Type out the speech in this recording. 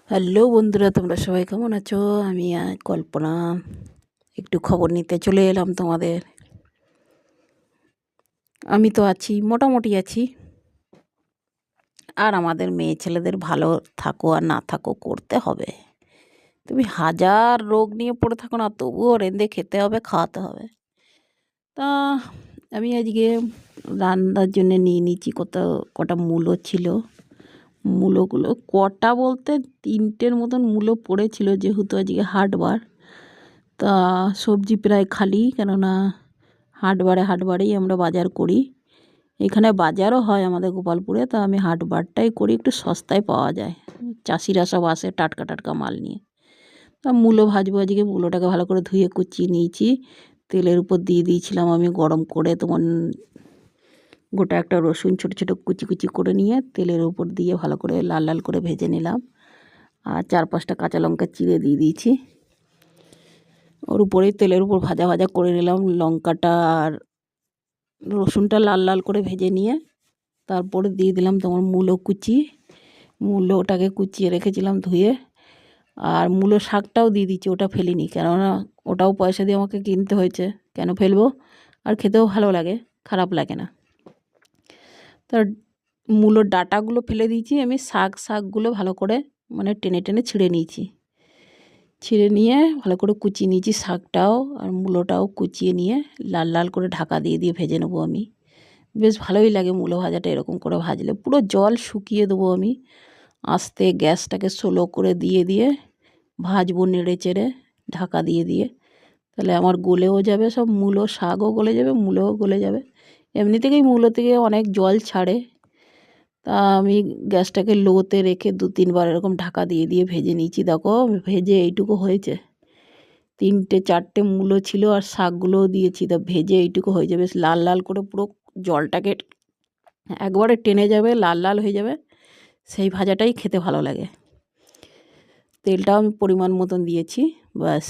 Hello বন্ধুরা, তোমরা সবাই কেমন আছো? আমি কল্পনা একটু খবর নিতে চলে এলাম তোমাদের। আমি তো আছি, মোটামুটি আছি। আর আমাদের মেয়ে ছেলেদের ভালো থাকো আর না থাকো করতে হবে। তুমি হাজার রোগ নিয়ে পড়ে থাকো না, তবুও রেঁধে খেতে হবে, খাওয়াতে হবে। তা আমি আজকে রান্নার জন্য নিয়ে নিচ্ছি কটা মূলো ছিল। মূলোগুলো কটা বলতে 3টের মতন মূলো পড়েছিল, যেহেতু আজকে হাটবার। তা সবজি প্রায় খালি, কেননা হাটবারেই আমরা বাজার করি। এখানে বাজারও হয় আমাদের গোপালপুরে, তা আমি হাটবারটাই করি, একটু সস্তায় পাওয়া যায়। চাষিরা সব আসে টাটকা টাটকা মাল নিয়ে। তা মূলো ভাজবো আজকে। মূলোটাকে ভালো করে ধুয়ে কুচিয়ে নিয়েছি, তেলের উপর দিয়ে দিয়েছিলাম আমি গরম করে। তোমার গোটা একটা রসুন ছোটো ছোটো কুচি কুচি করে নিয়ে তেলের উপর দিয়ে ভালো করে লাল লাল করে ভেজে নিলাম। আর 4-5টা কাঁচা লঙ্কা চিড়ে দিয়ে দিয়েছি। ওর উপরেই তেলের উপর ভাজা ভাজা করে নিলাম। লঙ্কাটা আর রসুনটা লাল লাল করে ভেজে নিয়ে তারপরে দিয়ে দিলাম তোমার মূলোটাকে কুচিয়ে রেখেছিলাম ধুয়ে। আর মূলো শাকটাও দিয়ে দিচ্ছি, ওটা ফেলিনি, কেননা ওটাও পয়সা দিয়ে আমাকে কিনতে হয়েছে, কেন ফেলবো। আর খেতেও ভালো লাগে, খারাপ লাগে না। তার মূলোর ডাঁটাগুলো ফেলে দিয়েছি আমি। শাকগুলো ভালো করে মানে টেনে টেনে ছিঁড়ে নিয়েছি। ছিঁড়ে নিয়ে ভালো করে কুচিয়ে নিয়েছি শাকটাও, আর মূলোটাও কুচিয়ে নিয়ে লাল লাল করে ঢাকা দিয়ে দিয়ে ভেজে নেবো আমি। বেশ ভালোই লাগে মূলো ভাজাটা এরকম করে ভাজলে। পুরো জল শুকিয়ে দেবো আমি। আস্তে গ্যাসটাকে স্লো করে দিয়ে দিয়ে ভাজবো নেড়ে চেড়ে, ঢাকা দিয়ে দিয়ে। তাহলে আমার গলেও যাবে সব, মূলো শাকও গলে যাবে, মূলোও গলে যাবে। এমনি থেকেই মূলো থেকে অনেক জল ছাড়ে। তা আমি গ্যাসটাকে লোতে রেখে 2-3 বার এরকম ঢাকা দিয়ে দিয়ে ভেজে নিয়েছি। দেখো ভেজে এইটুকু হয়েছে। 3-4টে মূলো ছিল আর শাকগুলোও দিয়েছি, তা ভেজে এইটুকু হয়ে যাবে। বেশ লাল লাল করে পুরো জলটাকে একবারে টেনে যাবে, লাল লাল হয়ে যাবে। সেই ভাজাটাই খেতে ভালো লাগে। তেলটাও আমি পরিমাণ মতন দিয়েছি, ব্যাস।